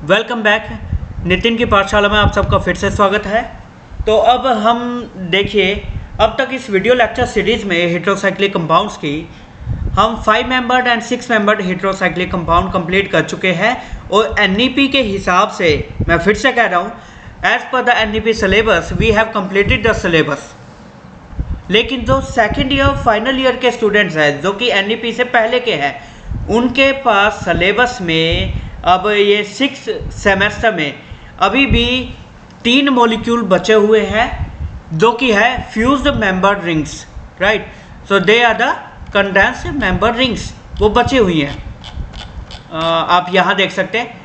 Welcome back. Nitin की पाठशाला में आप सबका फिर से स्वागत है। तो अब हम देखिए, अब तक इस वीडियो लेक्चर सीरीज़ में हेटेरोसाइक्लिक कंपाउंड्स की हम 5 membered and 6 membered heterocyclic compound complete कर चुके हैं। और एनईपी के हिसाब से मैं फिर से कह रहा हूँ, as per the NEP syllabus we have completed the syllabus. लेकिन जो सेकेंड ईयर फाइनल ईयर के स्टूडेंट्स हैं जो कि एनईपी से पहले के हैं, उनके पास सिलेबस में अब ये 6 सेमेस्टर में अभी भी 3 मॉलिक्यूल बचे हुए हैं जो कि है fused member rings, right. So they are the condensed member rings, वो बची हुई हैं। आप यहाँ देख सकते हैं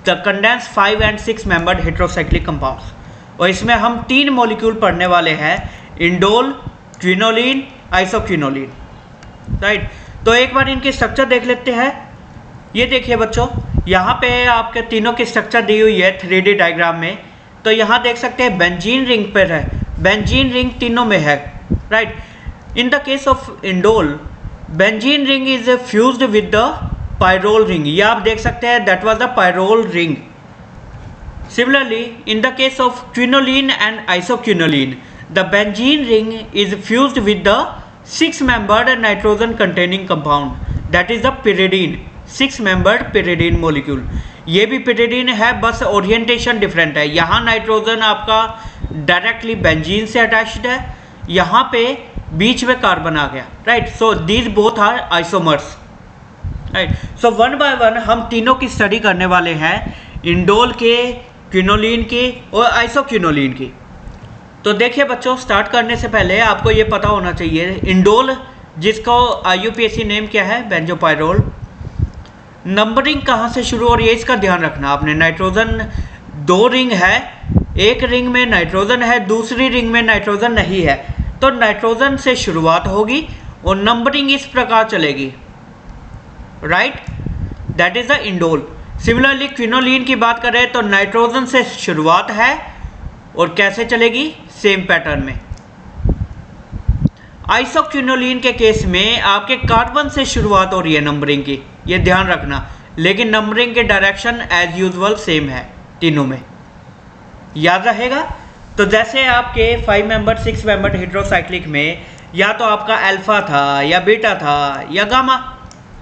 the condensed 5 and 6 membered heterocyclic compounds. और इसमें हम 3 मॉलिक्यूल पढ़ने वाले हैं, इंडोल, क्विनोलिन, आइसोक्विनोलिन, राइट। तो एक बार इनकी स्ट्रक्चर देख लेते हैं। ये देखिए बच्चों, यहाँ पे आपके तीनों की स्ट्रक्चर दी हुई है 3D डायग्राम में। तो यहाँ देख सकते हैं बेंजीन रिंग पर है, बेंजीन रिंग तीनों में है, right. In the case of indole, benzene ring is fused with the pyrrole ring. ये आप देख सकते हैं, that was the pyrrole ring. Similarly in the case of quinoline and isoquinoline, the benzene ring is fused with the 6 membered nitrogen containing compound, that is the pyridine, 6 membered pyridine molecule. ये भी pyridine है, बस orientation different है। यहाँ nitrogen आपका directly benzene से attached है, यहाँ पे बीच में कार्बन आ गया, right. So these both are isomers, right. So one by one हम तीनों की स्टडी करने वाले हैं, इंडोल के, क्विनोलिन की और आइसोक्विनोलिन की। तो देखिए बच्चों, स्टार्ट करने से पहले आपको ये पता होना चाहिए, इंडोल जिसको IUPAC नेम क्या है, बेंजोपायरोल। नंबरिंग कहाँ से शुरू हो रही है इसका ध्यान रखना आपने। नाइट्रोजन 2 रिंग है, एक रिंग में नाइट्रोजन है, दूसरी रिंग में नाइट्रोजन नहीं है। तो नाइट्रोजन से शुरुआत होगी और नंबरिंग इस प्रकार चलेगी, right. That is the indole. Similarly quinoline की बात करें तो नाइट्रोजन से शुरुआत है और कैसे चलेगी, सेम पैटर्न में। आइसोक्विनोलिन के केस में आपके कार्बन से शुरुआत हो रही है नंबरिंग की, ये ध्यान रखना। लेकिन नंबरिंग के डायरेक्शन एज यूजुअल सेम है तीनों में, याद रहेगा। तो जैसे आपके 5 मेंबर 6 मेंबर हेटेरोसाइक्लिक में या तो आपका अल्फा था या बीटा था या गामा,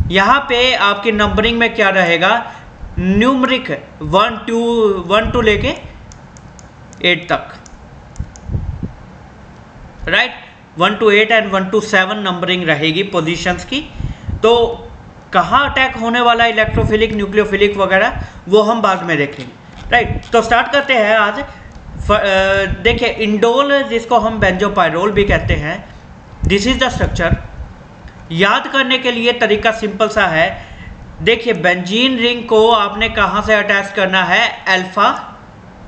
यहाँ पे आपकी नंबरिंग में क्या रहेगा, न्यूमरिक 1 to लेके 8 तक, right. 1 to 8 and 1 to 7 numbering रहेगी पोजीशंस की। तो कहाँ अटैक होने वाला इलेक्ट्रोफिलिक, न्यूक्लियोफिलिक वगैरह, वो हम बाद में देखेंगे, राइट। तो स्टार्ट करते हैं आज। देखिए इंडोल जिसको हम बेंजोपायरोल भी कहते हैं, दिस इज द स्ट्रक्चर। याद करने के लिए तरीका सिंपल सा है। देखिए बेंजीन रिंग को आपने कहाँ से अटैच करना है, अल्फा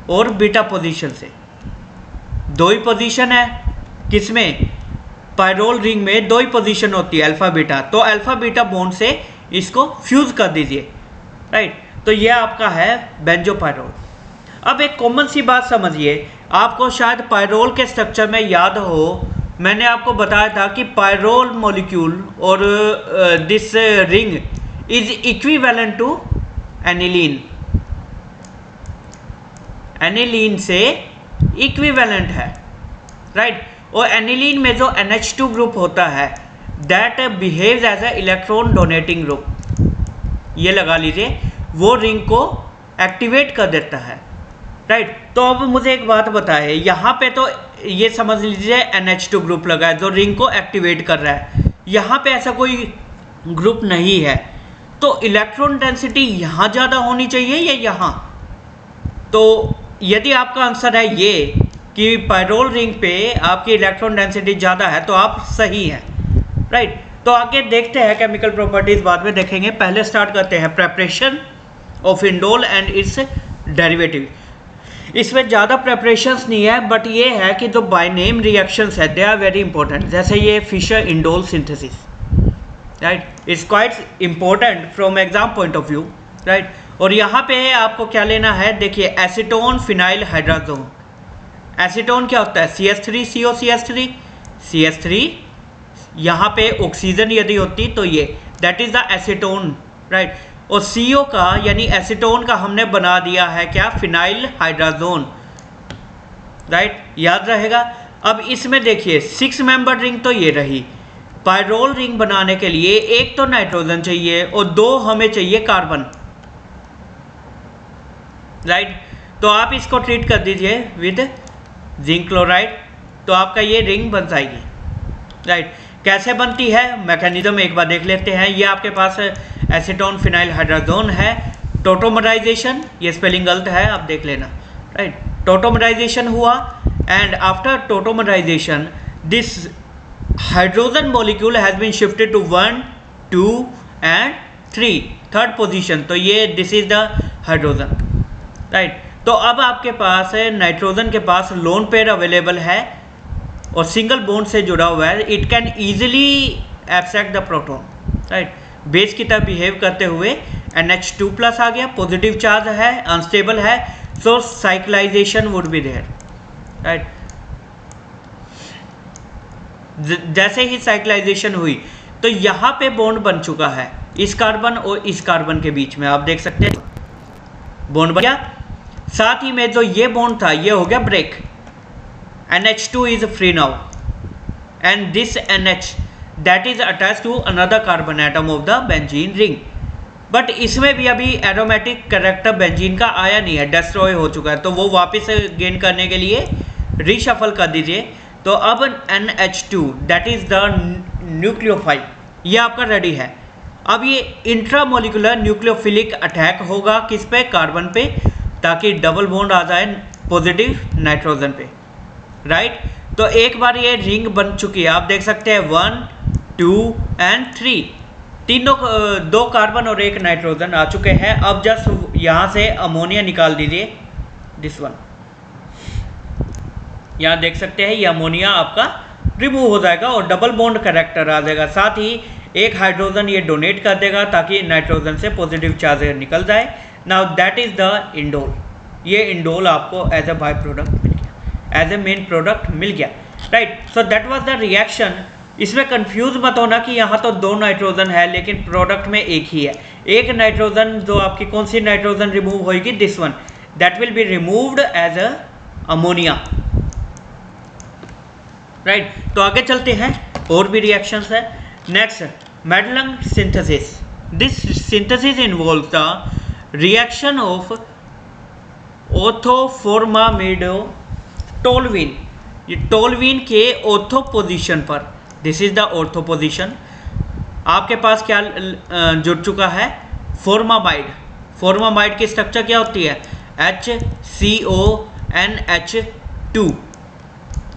और बीटा पोजीशन से। 2 ही पोजीशन है, किसमें, पायरोल रिंग में 2 ही पोजीशन होती है, अल्फा बीटा। तो अल्फा बीटा बॉन्ड से इसको फ्यूज कर दीजिए, राइट। तो ये आपका है बेंजोपायरोल। अब एक कॉमन सी बात समझिए, आपको शायद पायरोल के स्ट्रक्चर में याद हो, मैंने आपको बताया था कि पायरोल मॉलिक्यूल और this ring is equivalent to aniline, aniline से इक्विवेलेंट है, राइट। और एनिलीन में जो NH2 ग्रुप होता है, that behaves as a electron donating group, ये लगा लीजिए, वो रिंग को एक्टिवेट कर देता है, राइट। तो अब मुझे एक बात बताए, यहाँ पे तो ये समझ लीजिए NH2 ग्रुप लगा है जो रिंग को एक्टिवेट कर रहा है, यहाँ पे ऐसा कोई ग्रुप नहीं है। तो इलेक्ट्रॉन डेंसिटी यहाँ ज़्यादा होनी चाहिए या यहाँ। तो यदि आपका आंसर है ये कि पायरोल रिंग पे आपकी इलेक्ट्रॉन डेंसिटी ज़्यादा है, तो आप सही हैं, राइट। तो आगे देखते हैं, केमिकल प्रॉपर्टीज बाद में देखेंगे। पहले स्टार्ट करते हैं preparation of indole and it's derivative. इसमें ज़्यादा प्रेपरेशंस नहीं है, बट ये है कि जो बाय नेम रिएक्शंस है दे आर वेरी इंपॉर्टेंट। जैसे ये Fischer indole synthesis, right, it's quite important from exam point of view, right. और यहाँ पे आपको क्या लेना है, देखिए एसीटोन फिनाइल हाइड्राजोन। एसीटोन क्या होता है, CH3COCH3, CH3, यहाँ पे ऑक्सीजन यदि होती तो ये, that is the acetone, right. और CO का यानी एसीटोन का हमने बना दिया है क्या, फिनाइल हाइड्राजोन, राइट, याद रहेगा। अब इसमें देखिए 6 मेंबर रिंग तो ये रही, पायरोल रिंग बनाने के लिए एक तो नाइट्रोजन चाहिए और 2 हमें चाहिए कार्बन, राइट। तो आप इसको ट्रीट कर दीजिए विद जिंक क्लोराइड, तो आपका ये रिंग बन जाएगी, राइट। कैसे बनती है मैकेनिज्म एक बार देख लेते हैं। ये आपके पास एसीटोन फिनाइल हाइड्राजोन है, टोटोमराइजेशन, ये स्पेलिंग गलत है आप देख लेना, राइट। टोटोमराइजेशन हुआ and after tautomerization this hydrogen molecule has been shifted to 1, 2 and 3, third position. तो ये this is the hydrogen, right. तो अब आपके पास नाइट्रोजन के पास लोन पेयर अवेलेबल है और सिंगल बॉन्ड से जुड़ा हुआ है, it can easily abstract the proton, right. Base की तरह बिहेव करते हुए NH2+ आ गया, पॉजिटिव चार्ज है, अनस्टेबल है, so cyclization would be there, right. जैसे ही साइक्लाइजेशन हुई तो यहाँ पे बॉन्ड बन चुका है इस कार्बन और इस कार्बन के बीच में, आप देख सकते हैं बॉन्ड बन गया। साथ ही में जो ये बॉन्ड था ये हो गया break, NH2 is free now and this NH that is attached to another carbon atom of the benzene ring, but इसमें भी अभी एरोमेटिक कैरेक्टर बेंजीन का आया नहीं है, डिस्ट्रॉय हो चुका है, तो वो वापस गेन करने के लिए रीशफल कर दीजिए। तो अब NH2 that is the nucleophile ये आपका रेडी है। अब ये इंट्रामोलिकुलर न्यूक्लियोफिलिक अटैक होगा किस पे, कार्बन पे, ताकि डबल बॉन्ड आ जाए पॉजिटिव नाइट्रोजन पे, राइट। तो एक बार ये रिंग बन चुकी है, आप देख सकते हैं 1, 2 एंड 3, तीनों 2 कार्बन और 1 नाइट्रोजन आ चुके हैं। अब जस्ट यहाँ से अमोनिया निकाल दीजिए, दिस वन, यहाँ देख सकते हैं ये अमोनिया आपका रिमूव हो जाएगा और डबल बॉन्ड कैरेक्टर आ जाएगा। साथ ही एक हाइड्रोजन ये डोनेट कर देगा ताकि नाइट्रोजन से पॉजिटिव चार्ज निकल जाए। Now that is the indole, ये इंडोल आपको एज ए बाय प्रोडक्ट मिल गया, एज ए मेन प्रोडक्ट मिल गया, right. So that was the reaction. इसमें कंफ्यूज मत होना कि यहाँ तो 2 नाइट्रोजन है लेकिन प्रोडक्ट में एक ही है। एक नाइट्रोजन जो आपकी कौन सी नाइट्रोजन रिमूव होगी, this one, that will be removed as a ammonia, right. तो आगे चलते हैं, और भी रिएक्शंस है। Next, Madelung synthesis. This synthesis involve the reaction of orthoformamido toluene, ये टोलुइन के ऑर्थो पोजीशन पर, this is the ortho position, आपके पास क्या जुड़ चुका है, फॉर्मामाइड। फॉर्मामाइड की स्ट्रक्चर क्या होती है, HCONH2,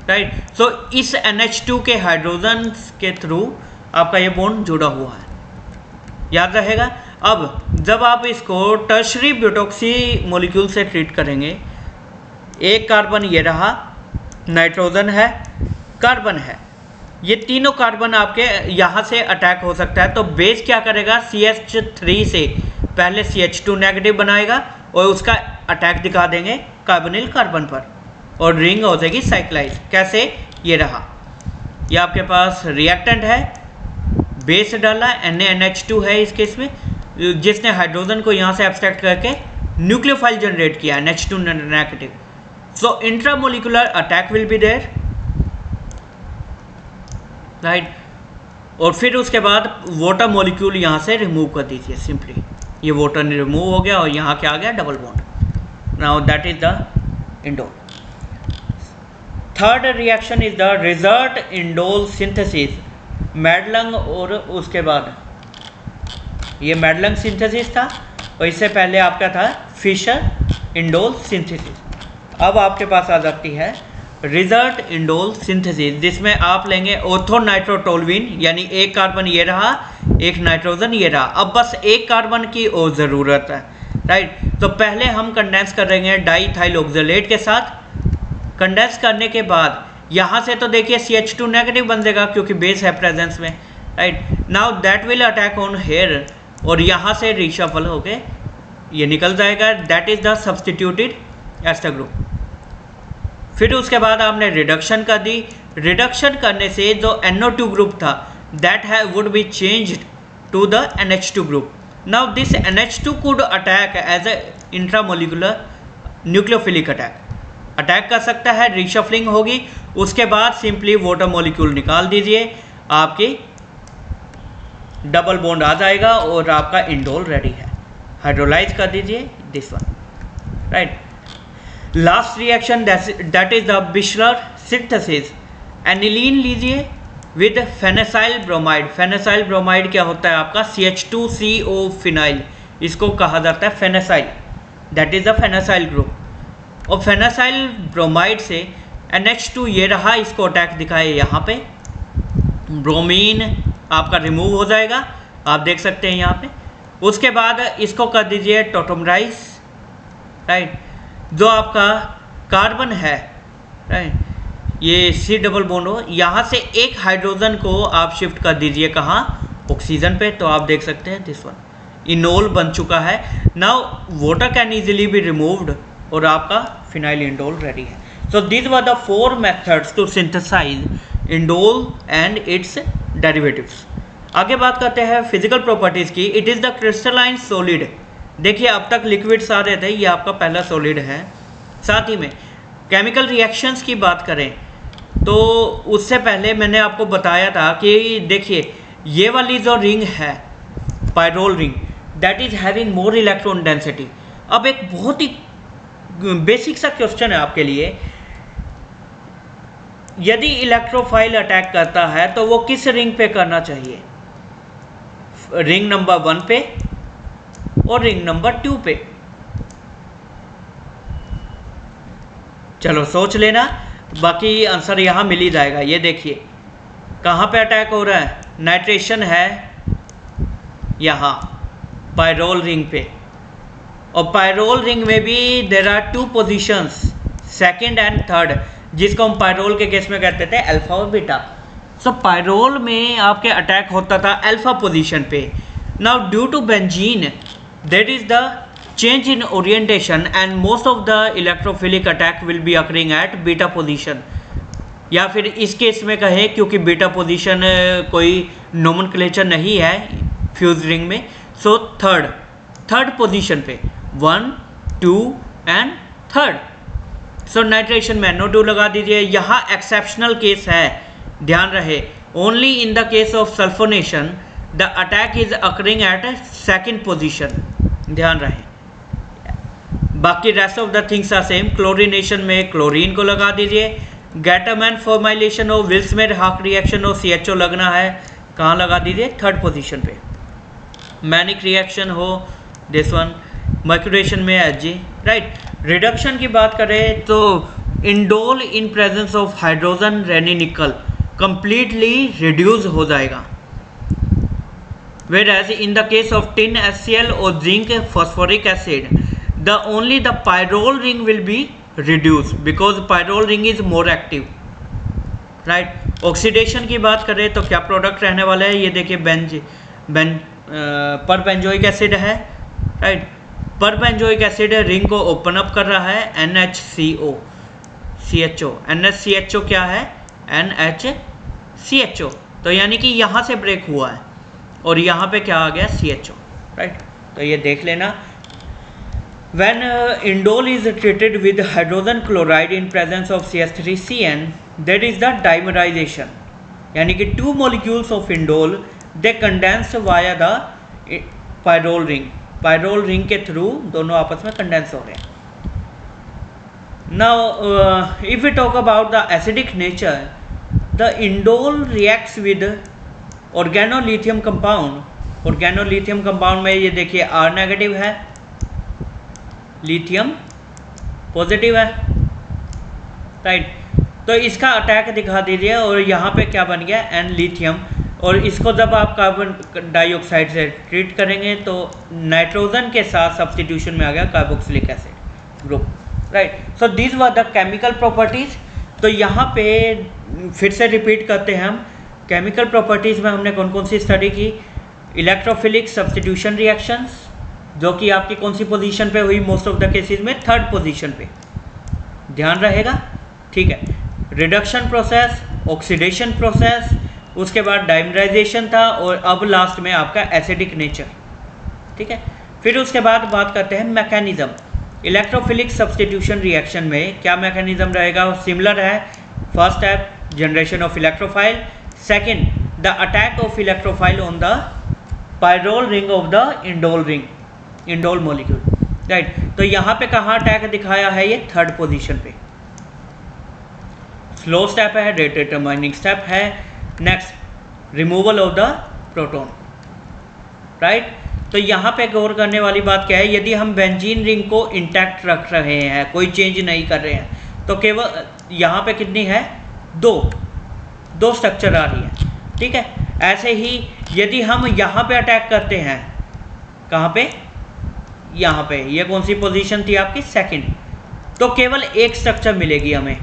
राइट। सो इस NH2 के हाइड्रोजन के थ्रू आपका ये बॉन्ड जुड़ा हुआ है, याद रहेगा। अब जब आप इसको टर्शरी ब्यूटॉक्सी मॉलिक्यूल से ट्रीट करेंगे, एक कार्बन ये रहा, नाइट्रोजन है, कार्बन है, ये तीनों कार्बन आपके यहाँ से अटैक हो सकता है। तो बेस क्या करेगा, CH3 से पहले CH2 नेगेटिव बनाएगा और उसका अटैक दिखा देंगे कार्बोनिल कार्बन पर और रिंग हो जाएगी साइक्लाइज। कैसे, ये रहा, ये आपके पास रिएक्टेंट है, बेस डाला, NaNH2 है इस केस में, जिसने हाइड्रोजन को यहाँ से एब्स्ट्रैक्ट करके न्यूक्लियोफाइल जनरेट किया, NH2 negative. So intramolecular attack will be there, right. और फिर उसके बाद वाटर मॉलिक्यूल यहाँ से रिमूव कर दीजिए सिंपली, ये वाटर रिमूव हो गया और यहाँ क्या आ गया, double bond. Now that is the indole. Third reaction is the result indole synthesis, Madelung, और उसके बाद ये मेडलंग सिंथेसिस था और इससे पहले आपका था फिशर इंडोल सिंथेसिस। अब आपके पास आ जाती है रिजल्ट इंडोल सिंथेसिस, जिसमें आप लेंगे ऑर्थोनाइट्रोटोलुइन, यानी एक कार्बन ये रहा, एक नाइट्रोजन ये रहा, अब बस एक कार्बन की और ज़रूरत है, राइट। तो पहले हम कंडेंस करेंगे डाईथाइल ऑक्सलेट के साथ। कंडेंस करने के बाद यहाँ से तो देखिए CH2 नेगेटिव बन जाएगा क्योंकि बेस है प्रेजेंस में, right. Now that will attack on here और यहाँ से रीशफल होके ये निकल जाएगा, that is the substituted ester group. फिर उसके बाद आपने रिडक्शन कर दी, रिडक्शन करने से जो NO2 ग्रुप था that would be changed to the NH2 group, now this NH2 could attack as a intramolecular nucleophilic attack कर सकता है, रिशफलिंग होगी, उसके बाद सिंपली वाटर मॉलिक्यूल निकाल दीजिए, आपकी डबल बॉन्ड आ जाएगा और आपका इंडोल रेडी है। हाइड्रोलाइज कर दीजिए this one, right. Last reaction that is the बिश्लर synthesis. Aniline लीजिए विद फेनेसाइल ब्रोमाइड। फेनेसाइल ब्रोमाइड क्या होता है आपका CH2CO फिनाइल, इसको कहा जाता है फेनेसाइल, दैट इज द फेनेसाइल ग्रुप। और फेनेसाइल ब्रोमाइड से NH2 ये रहा, इसको अटैक दिखाए यहाँ पे, ब्रोमीन आपका रिमूव हो जाएगा, आप देख सकते हैं यहाँ पे। उसके बाद इसको कर दीजिए टोटोमराइज, राइट। जो आपका कार्बन है, राइट, ये C डबल बॉन्ड हो, यहाँ से एक हाइड्रोजन को आप शिफ्ट कर दीजिए कहाँ, ऑक्सीजन पे, तो आप देख सकते हैं दिस वन इनोल बन चुका है। Now water can easily be removed और आपका फिनाइल इंडोल रेडी है। So these were the 4 methods to synthesize indole and its derivatives. आगे बात करते हैं फिजिकल प्रॉपर्टीज़ की। It is the crystalline solid. देखिए अब तक लिक्विड्स आ रहे थे, ये आपका पहला सॉलिड है। साथ ही में केमिकल रिएक्शंस की बात करें तो उससे पहले मैंने आपको बताया था कि देखिए ये वाली जो रिंग है pyrrole ring, that is having more electron density. अब एक बहुत ही बेसिक सा क्वेश्चन है आपके लिए, यदि इलेक्ट्रोफाइल अटैक करता है तो वो किस रिंग पे करना चाहिए, रिंग नंबर 1 पे और रिंग नंबर 2 पे? चलो सोच लेना, बाकी आंसर यहाँ मिल ही जाएगा। ये देखिए कहाँ पे अटैक हो रहा है, नाइट्रेशन है यहाँ पायरोल रिंग पे, और पायरोल रिंग में भी there are 2 positions, second and third, जिसको हम पायरोल के केस में कहते थे अल्फा और बीटा। सो पायरोल में आपके अटैक होता था अल्फा पोजीशन पे। Now due to benzene that is the change in orientation and most of the electrophilic attack will be occurring at beta position, या फिर इस केस में कहें क्योंकि बीटा पोजीशन कोई नोमेनक्लेचर नहीं है फ्यूज रिंग में, सो थर्ड पोजीशन पे 1, 2 एंड थर्ड। सो नाइट्रेशन में NO2 लगा दीजिए। यहाँ एक्सेप्शनल केस है, ध्यान रहे, only in the case of sulphonation the attack is occurring at second position, ध्यान रहे। बाकी rest of the things are same. Chlorination में क्लोरीन को लगा दीजिए। गैटामैन फॉर्माइलेशन हो, विल्समेयर हाक रिएक्शन हो, CHO लगना है, कहाँ लगा दीजिए, थर्ड पोजीशन पे। मैनिक रिएक्शन हो दिस वन, मर्क्यूरेशन में Hg, राइट। रिडक्शन की बात करें तो indole in presence of hydrogen Raney nickel completely reduce हो जाएगा, whereas in the case of tin HCl or zinc phosphoric acid the only the pyrrole ring will be reduced because pyrrole ring is more active, right। Oxidation की बात करें तो क्या product रहने वाला है, ये देखिए परबेंजोइक एसिड है, राइट। परबेंजोइक एसिड रिंग को ओपन अप कर रहा है NHCO CHO, NHCHO क्या है NHCHO, तो यानी कि यहाँ से ब्रेक हुआ है और यहाँ पे क्या आ गया CHO, राइट। तो ये देख लेना। When indole is treated with hydrogen chloride in presence of CH3CN, that is the dimerization, यानी कि 2 molecules of indole they condense via the pyrrole ring, pyrrole ring के थ्रू दोनों आपस में कंडेंस हो रहे हैं। Now if we talk about the acidic nature, the indole reacts with organolithium compound। organolithium compound में ये देखिए R नेगेटिव है, लिथियम पॉजिटिव है, राइट। तो इसका अटैक दिखा दीजिए और यहाँ पे क्या बन गया N लिथियम, और इसको जब आप कार्बन डाइऑक्साइड से ट्रीट करेंगे तो नाइट्रोजन के साथ सब्स्टिट्यूशन में आ गया carboxylic acid group, right. So these were the chemical properties. तो यहाँ पे फिर से रिपीट करते हैं हम, केमिकल प्रॉपर्टीज़ में हमने कौन कौन सी स्टडी की, इलेक्ट्रोफिलिक सब्स्टिट्यूशन रिएक्शंस जो कि आपकी कौन सी पोजीशन पे हुई, मोस्ट ऑफ द केसेस में थर्ड पोजीशन पे, ध्यान रहेगा, ठीक है। रिडक्शन प्रोसेस, ऑक्सीडेशन प्रोसेस, उसके बाद डाइमराइजेशन था, और अब लास्ट में आपका एसिडिक नेचर, ठीक है। फिर उसके बाद बात करते हैं मैकेनिज्म। इलेक्ट्रोफिलिक सब्सटीट्यूशन रिएक्शन में क्या मैकेनिज्म रहेगा? सिमिलर है। First step generation of electrophile, second the attack of electrophile on the pyrrole ring of the indole molecule, right. तो यहाँ पे कहाँ अटैक दिखाया है? ये थर्ड पोजीशन पे। स्लो स्टेप है, रेट डिटरमाइनिंग स्टेप है। Next removal of the proton, right. तो यहाँ पे गौर करने वाली बात क्या है? यदि हम बेंजीन रिंग को इंटैक्ट रख रहे हैं, कोई चेंज नहीं कर रहे हैं, तो केवल यहाँ पे कितनी है? दो स्ट्रक्चर आ रही है, ठीक है। ऐसे ही यदि हम यहाँ पे अटैक करते हैं, कहाँ पे? यहाँ पे। ये कौन सी पोजीशन थी आपकी? सेकंड। तो केवल एक स्ट्रक्चर मिलेगी हमें,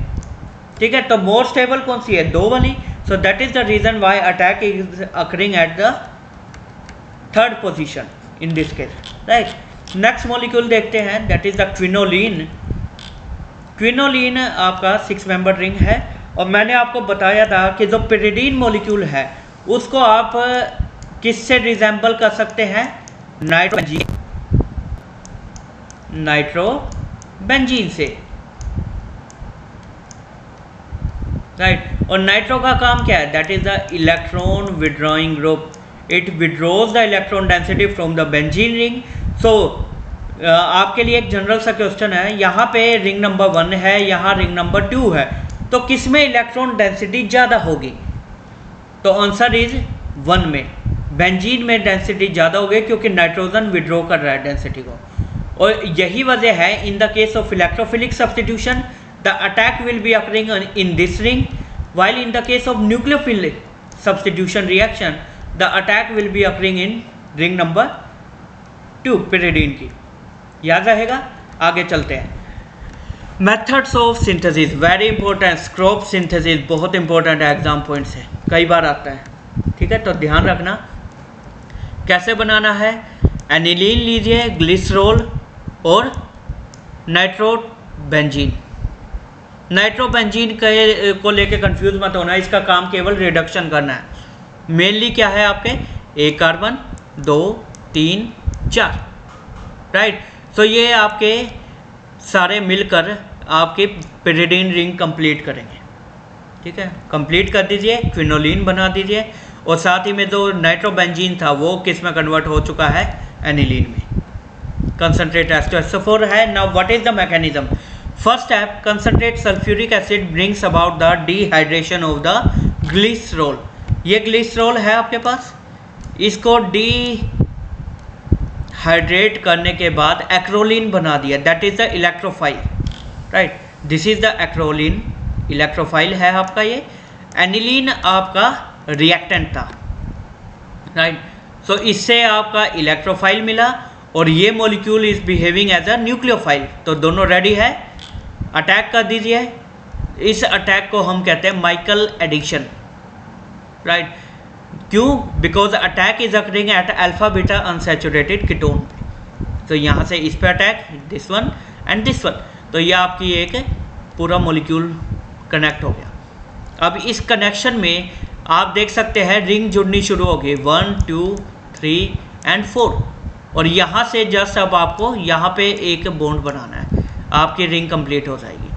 ठीक है। तो मोर स्टेबल कौन सी है? 2 वाली। So that is the reason why attack is occurring at the third position in this case, right. Next molecule देखते हैं, that is the quinoline. Quinoline आपका 6 मेंबर रिंग है, और मैंने आपको बताया था कि जो पिरिडीन मॉलिक्यूल है उसको आप किससे रिजेंबल कर सकते हैं? नाइट्रोबेंजीन से, राइट। और नाइट्रो का काम क्या है? That is the electron withdrawing group. It withdraws the electron density from the benzene ring. So आपके लिए एक जनरल सा क्वेश्चन है, यहाँ पे रिंग नंबर 1 है, यहाँ रिंग नंबर 2 है, तो किस में इलेक्ट्रॉन डेंसिटी ज़्यादा होगी? तो आंसर इज 1 में। बेंजीन में डेंसिटी ज़्यादा होगी क्योंकि नाइट्रोजन विड्रॉ कर रहा है डेंसिटी को, और यही वजह है इन the case of electrophilic substitution the attack will be occurring in this ring, while in the case of nucleophilic substitution reaction the attack will be occurring in ring number 2 pyridine की। याद रहेगा। आगे चलते हैं। Methods of synthesis very important. Skraup synthesis बहुत important है, exam point से कई बार आता है, ठीक है। तो ध्यान रखना कैसे बनाना है। एनिलीन लीजिए, ग्लिसरॉल और नाइट्रोबेंजीन। नाइट्रोबेंजीन को लेके कंफ्यूज मत होना, इसका काम केवल रिडक्शन करना है। मेनली क्या है आपके? 1 कार्बन 2 3 4, राइट। तो ये आपके सारे मिलकर आपके पिरिडीन रिंग कंप्लीट करेंगे, ठीक है। कंप्लीट कर दीजिए, क्विनोलिन बना दीजिए, और साथ ही में जो नाइट्रोबेंजीन था वो किस में कन्वर्ट हो चुका है? एनिलीन में। कंसनट्रेट H2SO4 है। Now what is the mechanism? First step, concentrate sulphuric acid brings about the dehydration of the glycerol. ये ग्लिसरॉल है आपके पास, इसको डिहाइड्रेट करने के बाद एक्रोलीन बना दिया, that is the electrophile, right. This is the acrolein, electrophile है आपका ये। एनिलीन आपका रिएक्टेंट था, राइट। सो इससे आपका इलेक्ट्रोफाइल मिला, और ये molecule is behaving as a nucleophile. तो दोनों रेडी है, अटैक कर दीजिए। इस अटैक को हम कहते हैं माइकल एडिशन, राइट। क्यों? Because attack is occurring eight alpha beta unsaturated ketone. तो यहाँ से इस पे attack, this one and this one, तो ये आपकी एक पूरा मॉलिक्यूल कनेक्ट हो गया। अब इस कनेक्शन में आप देख सकते हैं रिंग जुड़नी शुरू हो गई, 1 2 3 एंड 4, और यहाँ से जस्ट अब आपको यहाँ पे एक बॉन्ड बनाना है, आपकी रिंग कंप्लीट हो जाएगी,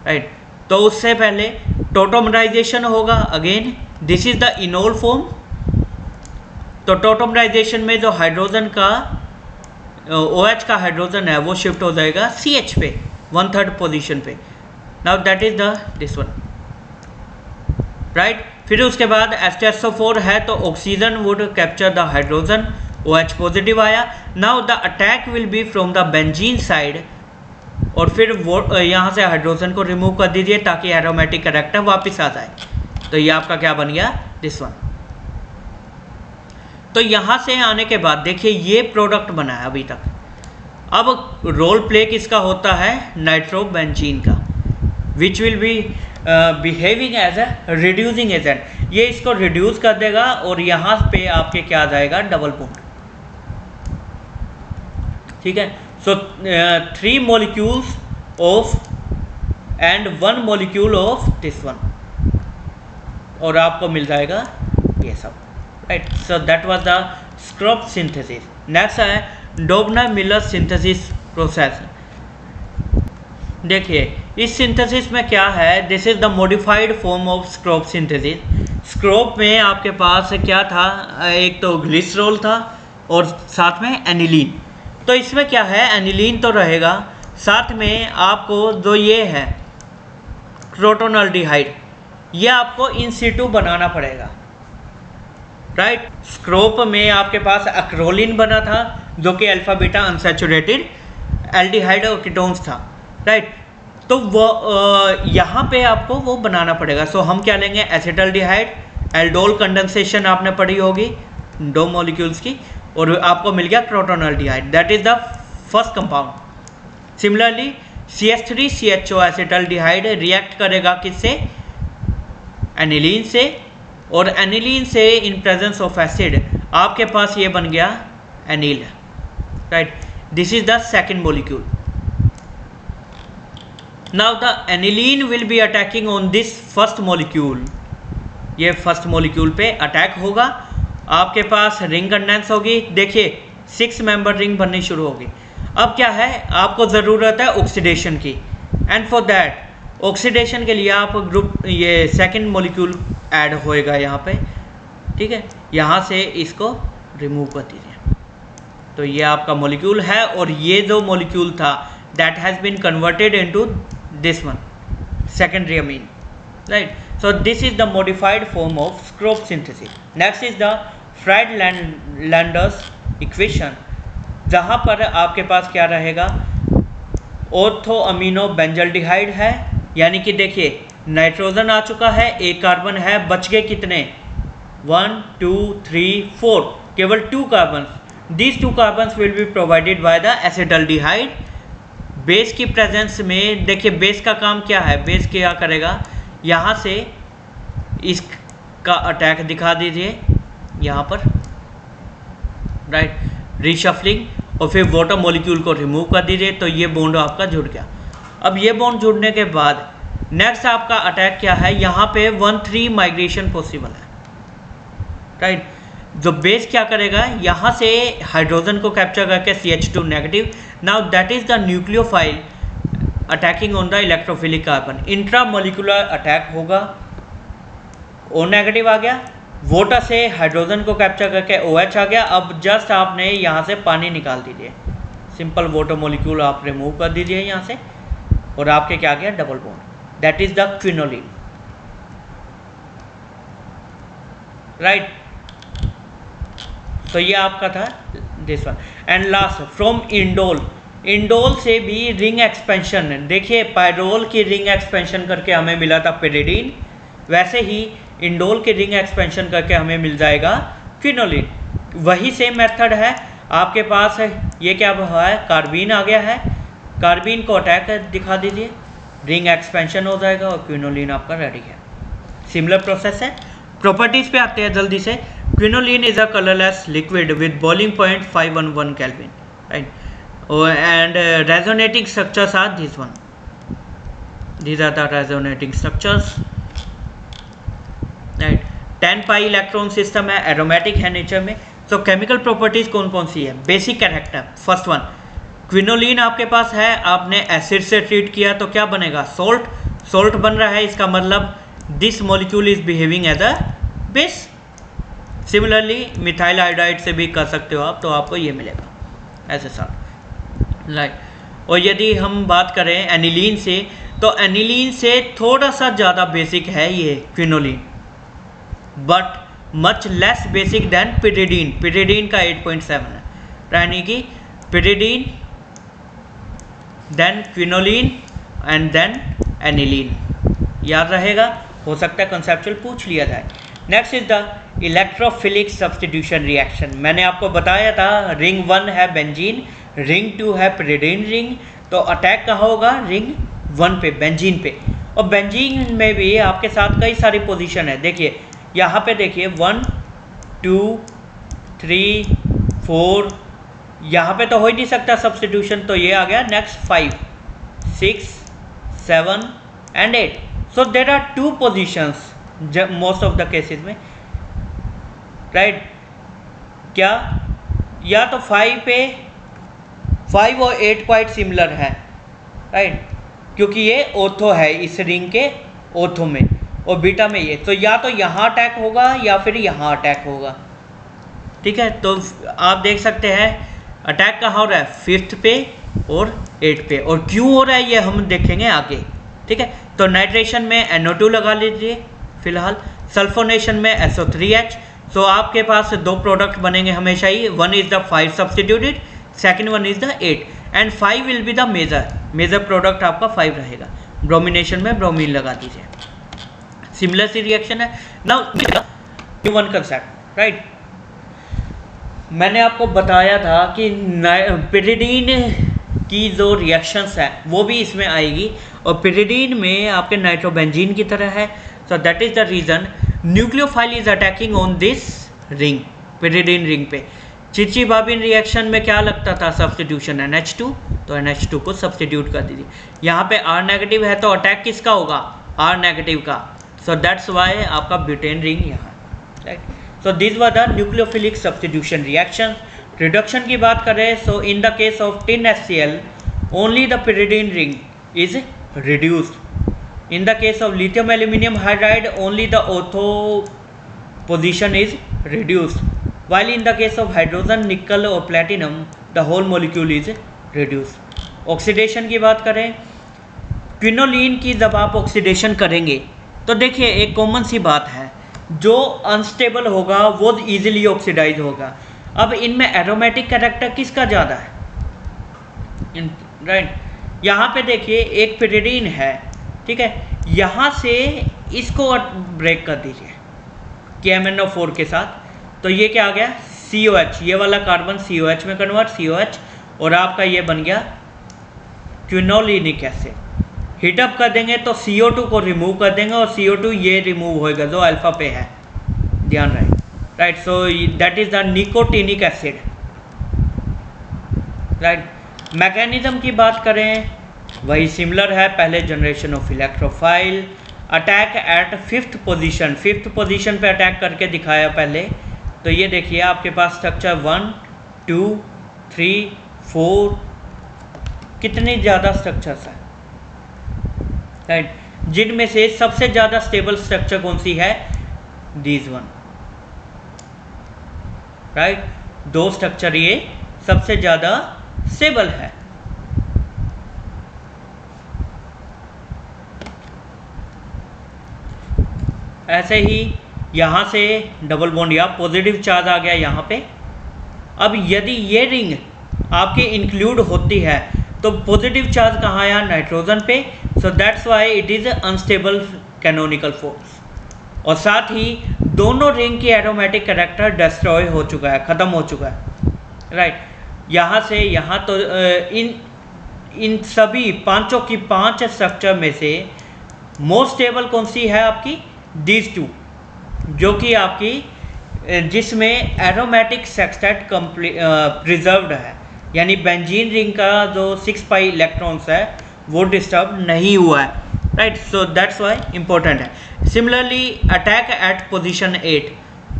राइट। तो उससे पहले टोटोमराइजेशन होगा। Again this is the enol form. तो टोटोमराइजेशन में जो हाइड्रोजन का OH का हाइड्रोजन है वो शिफ्ट हो जाएगा CH पे, 1/3 पोजीशन पे। Now that is the this one, right. फिर उसके बाद H2SO4 है, तो oxygen would capture the hydrogen, OH positive आया। Now the attack will be from the benzene side, और फिर वो यहाँ से हाइड्रोजन को रिमूव कर दीजिए ताकि एरोमेटिक कैरेक्टर वापस आ जाए। तो ये आपका क्या बन गया? This one. तो यहाँ से आने के बाद देखिए ये प्रोडक्ट बना है अभी तक। अब रोल प्ले किसका होता है? नाइट्रोबेंजीन का, which will be behaving as a reducing agent. ये इसको रिड्यूस कर देगा, और यहाँ पे आपके क्या आ जाएगा? डबल बॉन्ड, ठीक है। सो 3 molecules of and 1 molecule of this one, और आपको मिल जाएगा ये सब, right. So that was the Skraup synthesis. Next है डोबनर-मिलर सिंथेसिस प्रोसेस। देखिए इस सिंथेसिस में क्या है, this is the modified form of Skraup synthesis. Skraup में आपके पास क्या था, एक तो ग्लिसरॉल था और साथ में एनिलीन। तो इसमें क्या है, एनिलीन तो रहेगा, साथ में आपको जो ये है क्रोटोनल्डिहाइड, ये आपको इन सिटू बनाना पड़ेगा, राइट। स्क्रॉप में आपके पास एक्रोलिन बना था जो कि अल्फा बीटा अनसैचुरेटेड एल्डिहाइड और कीटोन्स था, राइट। तो वो यहाँ पे आपको वो बनाना पड़ेगा। सो हम क्या लेंगे, एसिटल्डिहाइड, एल्डोल कंडेंसेशन आपने पढ़ी होगी 2 मॉलिक्यूल्स की, और आपको मिल गया crotonaldehyde, that is the first compound. Similarly CH3CHO acetaldehyde react करेगा किससे, एनिलीन से, और एनिलीन से इन प्रेजेंस ऑफ एसिड आपके पास ये बन गया anil, right. This is the second molecule. Now the aniline will be attacking on this first molecule. ये फर्स्ट मॉलिक्यूल पे अटैक होगा, आपके पास रिंग कंडेंस होगी। देखिए 6 मेंबर रिंग बननी शुरू होगी। अब क्या है, आपको ज़रूरत है ऑक्सीडेशन की, एंड फॉर दैट ऑक्सीडेशन के लिए आप ग्रुप ये सेकंड मॉलिक्यूल ऐड होएगा यहाँ पे, ठीक है। यहाँ से इसको रिमूव कर दीजिए। तो ये आपका मॉलिक्यूल है, और ये जो मॉलिक्यूल था that has been converted into this one, secondary amine, right. So this is the modified form of scrop synthesis. Next is the Friedlander's equation, जहाँ पर आपके पास क्या रहेगा, ऑर्थो अमीनो बेंजल्डिहाइड है, यानी कि देखिए नाइट्रोजन आ चुका है, एक कार्बन है, बच गए कितने, 1 2 3 4, केवल 2 carbon. These 2 carbons will be provided by the acetaldehyde. Base की प्रेजेंस में देखिए बेस का काम क्या है, बेस क्या करेगा, यहाँ से इसका अटैक दिखा दीजिए यहाँ पर, राइट, रीशफलिंग, और फिर वाटर मॉलिक्यूल को रिमूव कर दीजिए। तो ये बॉन्ड आपका जुड़ गया। अब ये बॉन्ड जुड़ने के बाद नेक्स्ट आपका अटैक क्या है, यहाँ पे 1,3 माइग्रेशन पॉसिबल है, राइट। जो बेस क्या करेगा, यहाँ से हाइड्रोजन को कैप्चर करके CH2 negative. Now that is the nucleophile attacking on the electrophilic carbon. Intra molecular attack होगा, O नेगेटिव आ गया, वाटर से हाइड्रोजन को कैप्चर करके OH आ गया। अब जस्ट आपने यहाँ से पानी निकाल दीजिए, सिंपल वाटर मॉलिक्यूल आप रिमूव कर दीजिए यहाँ से, और आपके क्या आ गया, double bond, that is the quinoline, right. तो ये आपका था this one. And last from indole, indole से भी रिंग एक्सपेंशन, देखिए पायरोल की रिंग एक्सपेंशन करके हमें मिला था पिरिडीन, वैसे ही इंडोल की रिंग एक्सपेंशन करके हमें मिल जाएगा क्विनोलिन। वही सेम मेथड है आपके पास है। ये क्या हुआ है, कार्बीन आ गया है, कार्बीन को अटैक दिखा दीजिए, रिंग एक्सपेंशन हो जाएगा और क्विनोलिन आपका रेडी है। सिमिलर प्रोसेस है। प्रॉपर्टीज़ पे आते हैं जल्दी से। Quinoline is a colourless liquid with boiling point 511 kelvin, right, and resonating structures are this one, these are the resonating structures, right। 10 pi electron system है, एरोमेटिक है नेचर में। तो केमिकल प्रॉपर्टीज कौन कौन सी है, basic character, first one quinoline आपके पास है, आपने एसिड से ट्रीट किया तो क्या बनेगा, सोल्ट, सोल्ट बन रहा है, इसका मतलब this molecule is behaving as a base. Similarly methyl iodide से भी कर सकते हो आप, तो आपको ये मिलेगा ऐसे साथ, राइट। और यदि हम बात करें एनिलीन से, तो एनिलीन से थोड़ा सा ज़्यादा बेसिक है ये quinoline, but much less basic than pyridine. Pyridine का 8.7 है, यानी कि pyridine then quinoline and then aniline, याद रहेगा, हो सकता है कंसेप्चुअल पूछ लिया जाए। Next is the electrophilic substitution reaction. मैंने आपको बताया था रिंग 1 है बेंजीन, रिंग 2 है पिरिडीन रिंग, तो अटैक कहाँ होगा, रिंग 1 पे, बेंजीन पे। और बेंजीन में भी आपके साथ कई सारी पोजीशन है, देखिए यहाँ पे देखिए 1 2 3 4, यहाँ पे तो हो ही नहीं सकता सब्सटीट्यूशन, तो ये आ गया next 5 6 7 and 8। So there are 2 positions most of the cases में, राइट। क्या या तो 5 पे 5 और 8 क्वाइट सिमिलर है, राइट, क्योंकि ये ऑर्थो है इस रिंग के ऑर्थो में, और बीटा में ये, तो या तो यहाँ अटैक होगा या फिर यहाँ अटैक होगा। ठीक है, तो आप देख सकते हैं अटैक कहाँ हो रहा है, 5th पे और 8 पे, और क्यों हो रहा है ये हम देखेंगे आगे। ठीक है, तो नाइट्रेशन में NO2 लगा लीजिए फिलहाल, सल्फोनेशन में SO3H। तो आपके पास दो प्रोडक्ट बनेंगे हमेशा ही, one is the 5 substituted, second one is the 8, and 5 will be the major product आपका 5 रहेगा। ब्रोमिनेशन में ब्रोमीन लगा दीजिए, सिमिलर सी रिएक्शन है। नाउ वन कंसेप्ट, राइट, मैंने आपको बताया था कि पिरिडीन की जो रिएक्शंस है वो भी इसमें आएगी, और पिरिडीन में आपके नाइट्रोबेंजीन की तरह है। सो that is the reason nucleophile is attacking on this ring, pyridine ring पे। चिचिबाबिन रिएक्शन में क्या लगता था सब्स्टिट्यूशन, NH2, तो NH2 को सब्स्टिट्यूट कर दीजिए। यहाँ पे R नेगेटिव है तो अटैक किसका होगा, R नेगेटिव का। सो दैट्स वाई आपका ब्यूटेन रिंग यहाँ, right. So this were the nucleophilic substitution reaction. Reduction की बात करें, so in the case of tin HCl only the pyridine ring is reduced. In the case of lithium aluminum hydride only the ortho position is reduced, while in the case of hydrogen, nickel or platinum the whole molecule is reduced. Oxidation की बात करें, quinoline की जब आप oxidation करेंगे तो देखिए एक कॉमन सी बात है, जो अनस्टेबल होगा वो इजीली ऑक्सीडाइज होगा। अब इनमें एरोमेटिक कैरेक्टर किसका ज़्यादा है, राइट। यहाँ पे देखिए एक पिरिडीन है, ठीक है, यहाँ से इसको ब्रेक कर दीजिए KMnO4 के साथ, तो ये क्या आ गया COH, ये वाला कार्बन COH में कन्वर्ट, COH, और आपका ये बन गया क्विनोलिनिक एसिड। हीटअप कर देंगे तो CO2 को रिमूव कर देंगे, और CO2 ये रिमूव होएगा जो अल्फा पे है, ध्यान रहे, right. So that is the nicotinic acid, right. Mechanism की बात करें वही सिमिलर है, पहले generation of electrophile, attack eight 5th position, 5th position पे अटैक करके दिखाया पहले। तो ये देखिए आपके पास स्ट्रक्चर 1 2 3 4, कितने ज़्यादा स्ट्रक्चर्स हैं, राइट, जिनमें से सबसे ज़्यादा स्टेबल स्ट्रक्चर कौन सी है, दिस वन, राइट। दो स्ट्रक्चर ये सबसे ज़्यादा स्टेबल है। ऐसे ही यहाँ से डबल बॉन्ड या पॉजिटिव चार्ज आ गया यहाँ पे। अब यदि ये रिंग आपके इंक्लूड होती है तो पॉजिटिव चार्ज कहाँ आया, नाइट्रोजन पे। सो that's why it is unstable canonical force, और साथ ही दोनों रिंग की एरोमेटिक कैरेक्टर डिस्ट्रॉय हो चुका है, ख़त्म हो चुका है, राइट। यहाँ से यहाँ तो इन सभी पांचों की 5 स्ट्रक्चर में से मोस्ट स्टेबल कौन सी है आपकी, दीज टू, जो कि आपकी जिसमें एरोमेटिक सेक्सटेट प्रिजर्व्ड है, यानी बेंजीन रिंग का जो 6 पाई इलेक्ट्रॉन्स है वो डिस्टर्ब नहीं हुआ है, right. So that's why important है। Similarly attack at position 8,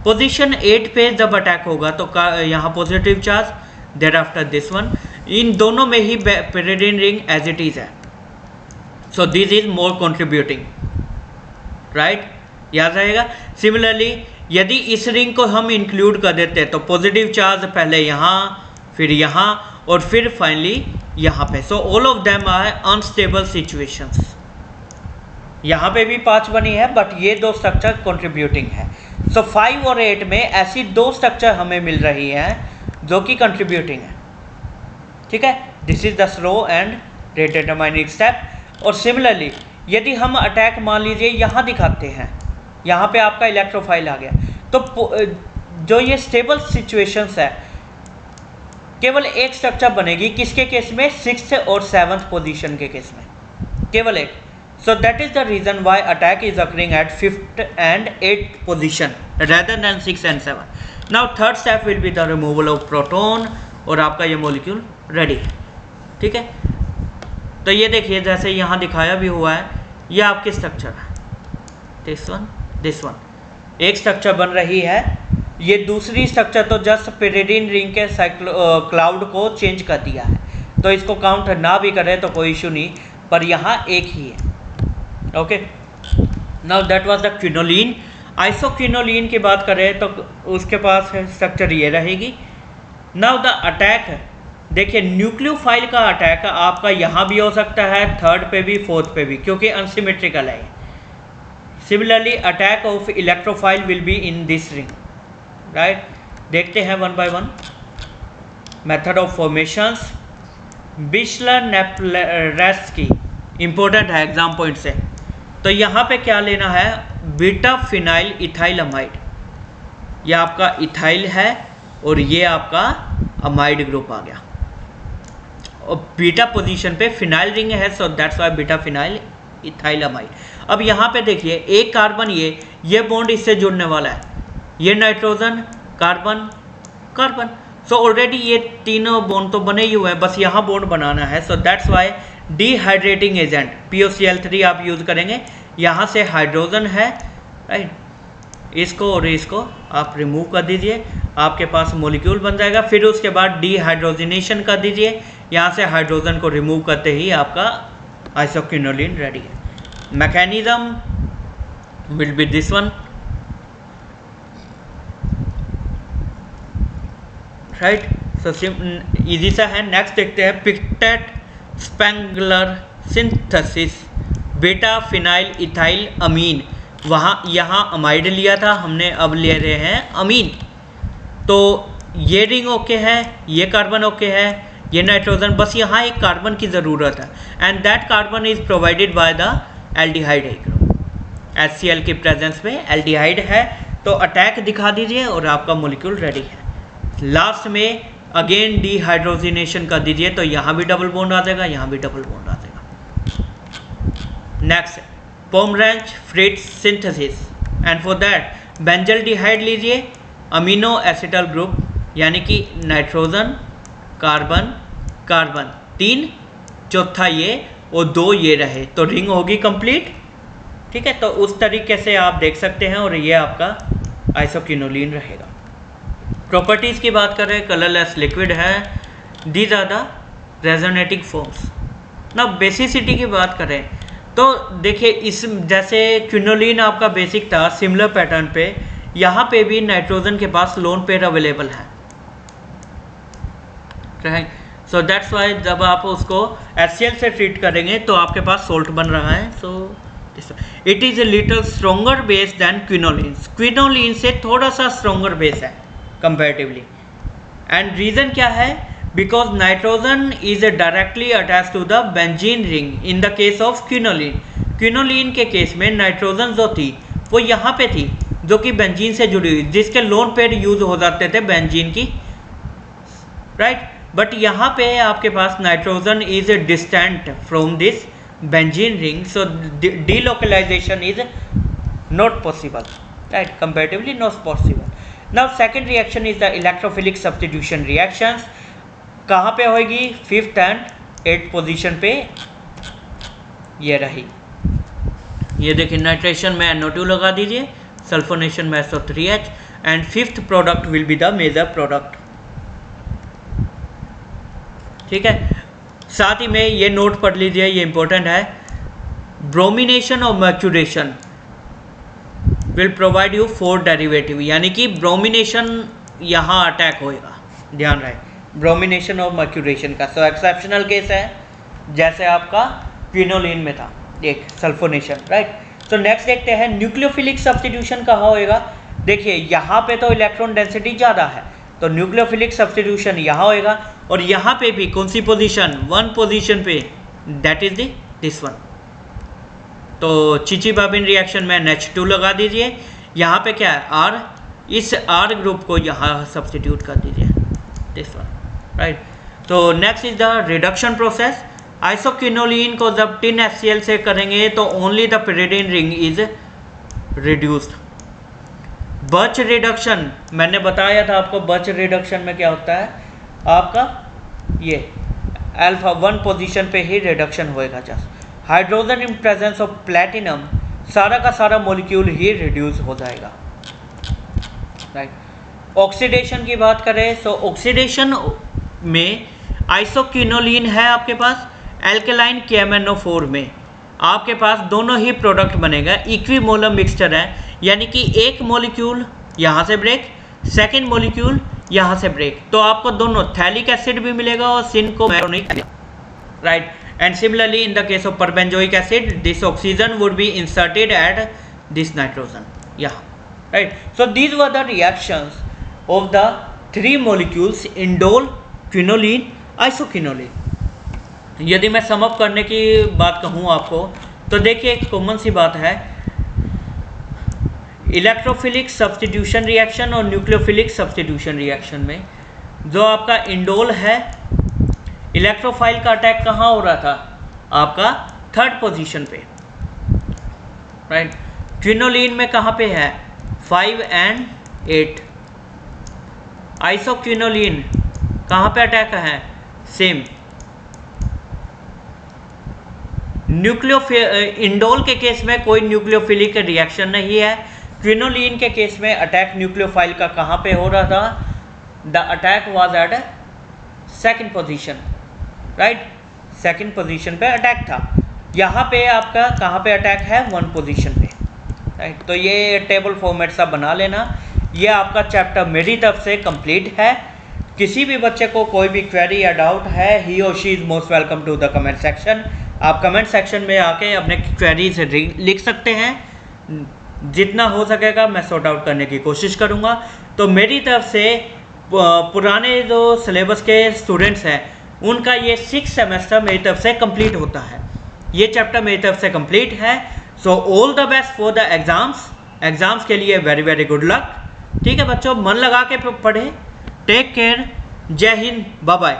position 8 पे जब अटैक होगा तो यहाँ positive charge, there after this one, इन दोनों में ही pyridine ring as it is है। So this is more contributing, right, याद रहेगा। सिमिलरली यदि इस रिंग को हम इंक्लूड कर देते तो पॉजिटिव चार्ज पहले यहाँ, फिर यहाँ, और फिर फाइनली यहाँ पे। So all of them are unstable situations. यहाँ पे भी 5 बनी है, बट ये दो स्ट्रक्चर कंट्रीब्यूटिंग है। सो 5 और 8 में ऐसी दो स्ट्रक्चर हमें मिल रही हैं जो कि कंट्रीब्यूटिंग है, ठीक है। This is the slow and rate determining step. और सिमिलरली यदि हम अटैक मान लीजिए यहाँ दिखाते हैं, यहाँ पे आपका इलेक्ट्रोफाइल आ गया, तो जो ये स्टेबल सिचुएशंस है केवल एक स्ट्रक्चर बनेगी, किसके केस में, 6th और 7th पोजीशन के केस में, केवल एक। So that is the reason why attack is occurring at 5th and 8th position rather than 6 and 7। Now third step will be the removal of proton, और आपका ये molecule ready है, ठीक है। तो ये देखिए जैसे यहाँ दिखाया भी हुआ है, ये आपके स्ट्रक्चर है, दिस वन एक स्ट्रक्चर बन रही है, ये दूसरी स्ट्रक्चर तो जस्ट pyridine रिंग के क्लाउड को चेंज कर दिया है। तो इसको काउंट ना भी करें तो कोई इशू नहीं, पर यहाँ एक ही है। Okay, now that was the quinoline. Isoquinoline की बात करें तो उसके पास स्ट्रक्चर ये रहेगी। नाउ द अटैक, देखिए न्यूक्लियोफाइल का अटैक आपका यहाँ भी हो सकता है, थर्ड पे भी, फोर्थ पे भी, क्योंकि अनसिमेट्रिकल है। Similarly attack of electrophile will be in this ring, right. देखते हैं one by one. Method of formations, Bischler Napieralski important है एग्जाम पॉइंट से। तो यहाँ पे क्या लेना है, बीटा फिनाइल इथाइल अमाइड, ये आपका इथाइल है और ये आपका अमाइड ग्रुप आ गया, और बीटा पोजीशन पे फिनाइल रिंग है, सो that's Y beta phenyl ethyl amide. अब यहाँ पे देखिए एक कार्बन, ये बॉन्ड इससे जुड़ने वाला है, ये nitrogen carbon carbon, so already ये तीनों बॉन्ड तो बने ही हुए हैं, बस यहाँ बॉन्ड बनाना है। सो that's Y dehydrating agent POCl3 आप यूज़ करेंगे। यहाँ से हाइड्रोजन है, राइट, इसको और इसको आप रिमूव कर दीजिए, आपके पास मॉलिक्यूल बन जाएगा। फिर उसके बाद डिहाइड्रोजनेशन कर दीजिए, यहाँ से हाइड्रोजन को रिमूव करते ही आपका आइसोक्विनोलिन रेडी है। Mechanism will be this one, right, so easy सा है। नेक्स्ट देखते हैं Pictet Spengler synthesis, beta phenyl ethyl amine. वहाँ यहाँ अमाइड लिया था हमने, अब ले रहे हैं अमीन। तो ये रिंग ओके है, ये कार्बन ओके है, ये नाइट्रोजन, बस यहाँ एक कार्बन की ज़रूरत है, and that carbon is provided by the aldehyde group. HCl की प्रेजेंस में एल्डिहाइड है, तो अटैक दिखा दीजिए और आपका मॉलिक्यूल रेडी है। लास्ट में अगेन डिहाइड्रोजनेशन कर दीजिए, तो यहाँ भी डबल बॉन्ड आ जाएगा, यहाँ भी डबल बॉन्ड आ जाएगा। Next Pomeranz Fritsch synthesis, and for that benzaldehyde लीजिए, अमीनो एसिटल ग्रुप, यानी कि नाइट्रोजन कार्बन कार्बन, 3 चौथा ये और 2 ये रहे, तो रिंग होगी कंप्लीट। ठीक है, तो उस तरीके से आप देख सकते हैं, और ये आपका आइसोक्विनोलिन रहेगा। प्रॉपर्टीज़ की बात करें, कलरलेस लिक्विड है, these are the resonating forms. ना बेसिसिटी की बात करें तो देखिए, इस जैसे क्विनोलिन आपका बेसिक था, सिमिलर पैटर्न पे यहाँ पे भी नाइट्रोजन के पास लोन पेयर अवेलेबल है, राइट। सो दैट्स वाई जब आप उसको HCl से ट्रीट करेंगे तो आपके पास सोल्ट बन रहा है। So it is a little stronger base than quinoline, quinoline से थोड़ा सा स्ट्रोंगर बेस है कंपैरेटिवली। एंड रीज़न क्या है, because nitrogen is directly attach to the benzene ring in the case of quinoline. Quinoline के केस में nitrogen जो थी वो यहाँ पे थी, जो कि बेंजीन से जुड़ी हुई, जिसके लोन पेयर यूज हो जाते थे बेंजीन की, राइट। बट यहाँ पे आपके पास nitrogen is distant from this benzene ring, so delocalization is not possible, right, comparatively not possible. Now second reaction is the electrophilic substitution reactions. कहाँ पे होगी, 5th and 8th पोजीशन पे ये रही। ये देखिए नाइट्रेशन में NO2 लगा दीजिए, सल्फोनेशन में SO3H, and 5th product will be the major product. ठीक है, साथ ही में ये नोट पढ़ लीजिए, ये इंपॉर्टेंट है, ब्रोमिनेशन और maturation will provide you 4 derivative, यानी कि ब्रोमिनेशन यहाँ अटैक होएगा, ध्यान रहे, ब्रोमिनेशन और मैच्यूरेशन का। सो एक्सेप्शनल केस है, जैसे आपका क्विनोलिन में था एक सल्फोनेशन, राइट। तो नेक्स्ट देखते हैं न्यूक्लियोफिलिक सब्स्टिट्यूशन कहाँ होएगा। देखिए यहाँ पे तो इलेक्ट्रॉन डेंसिटी ज़्यादा है, तो न्यूक्लियोफिलिक सब्स्टिट्यूशन यहाँ होएगा, और यहाँ पे भी कौन सी पोजीशन, 1 पोजीशन पे, दैट इज दिस वन। तो चिची-बाबिन रिएक्शन में NH2 लगा दीजिए, यहाँ पे क्या है R, इस R ग्रुप को यहाँ सब्स्टिट्यूट कर दीजिए, दिस वन, राइट। तो next is the reduction process. Isoquinoline को जब tin HCl से करेंगे तो only the pyridine ring is reduced. Birch reduction मैंने बताया था आपको, बर्च रिडक्शन में क्या होता है आपका, ये अल्फा 1 पोजीशन पे ही रिडक्शन होएगा। Just hydrogen in presence of platinum, सारा का सारा मॉलिक्यूल ही रिड्यूस हो जाएगा, राइट। ऑक्सीडेशन की बात करें, सो ऑक्सीडेशन में आइसोक्विनोलिन है आपके पास एल्केलाइन KMnO4 में, आपके पास दोनों ही प्रोडक्ट बनेगा, इक्विमोलर मिक्सचर है, यानी कि एक मॉलिक्यूल यहाँ से ब्रेक, सेकेंड मॉलिक्यूल यहाँ से ब्रेक, तो आपको दोनों थैलिक एसिड भी मिलेगा और cinchomeronic, right. And similarly in the case of perbenzoic acid this oxygen would be inserted at this nitrogen, यहाँ, right. So these were the reactions of the 3 molecules indole, quinoline, isoquinoline. यदि मैं sum up करने की बात कहूँ आपको, तो देखिए एक कॉमन सी बात है, इलेक्ट्रोफिलिक सब्स्टिट्यूशन रिएक्शन और न्यूक्लियोफिलिक सब्स्टिट्यूशन रिएक्शन में जो आपका इंडोल है, इलेक्ट्रोफाइल का अटैक कहाँ हो रहा था, आपका 3rd पोजीशन पे, राइट। क्विनोलिन में कहाँ पे है, 5 and 8। आइसोक्विनोलिन कहाँ पे अटैक है, सेम। इंडोल के केस में कोई न्यूक्लियोफिलिक रिएक्शन नहीं है, क्विनोलिन के केस में अटैक न्यूक्लियोफाइल का कहाँ पे हो रहा था, the attack was at 2nd position, right, 2nd position पे अटैक था। यहाँ पे आपका कहाँ पे अटैक है, 1 पोजीशन पे, राइट। तो ये टेबल फॉर्मेट सा बना लेना। ये आपका चैप्टर मेरी तरफ से कंप्लीट है। किसी भी बच्चे को कोई भी क्वेरी या डाउट है, ही और she is most welcome to the comment section. आप कमेंट सेक्शन में आके अपने क्वेरीज लिख सकते हैं, जितना हो सकेगा मैं सॉर्ट आउट करने की कोशिश करूँगा। तो मेरी तरफ से पुराने जो सिलेबस के स्टूडेंट्स हैं उनका ये 6 सेमेस्टर मेरी तरफ से कंप्लीट होता है, ये चैप्टर मेरी तरफ से कंप्लीट है। So all the best for the exams के लिए वेरी वेरी गुड लक। ठीक है बच्चों, मन लगा के पढ़ें। टेक केयर, जय हिंद, बाय बाय।